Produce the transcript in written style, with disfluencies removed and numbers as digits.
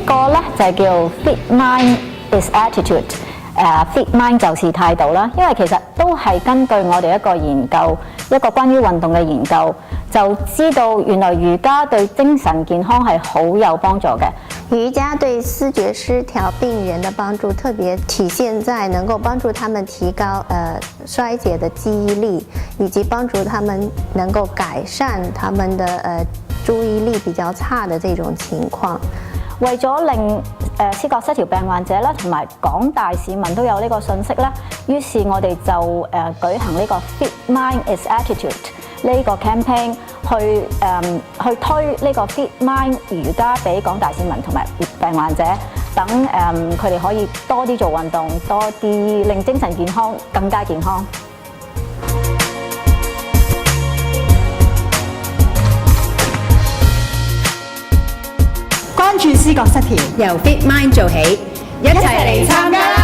個咧就係叫 Fit Mind is Attitude。Fit Mind 就是態度啦，因為其實都係根據我哋一個研究，一個關於運動嘅研究，就知道原來瑜伽對精神健康係好有幫助嘅。瑜伽對思覺失調病人的幫助特別體現在能夠幫助他們提高衰竭的記憶力，以及幫助他們能夠改善他們的注意力比較差的這種情況。為咗令思覺失調病患者啦，同埋廣大市民都有呢個信息咧，於是我哋就舉行呢個 Fit Mind is Attitude 呢個 campaign 去推呢個 Fit Mind 瑜伽俾廣大市民同埋病患者，等佢哋可以多啲做運動，多啲令精神健康更加健康。關注思覺失調，由 Fit Mind 做起，一齊嚟參加啦！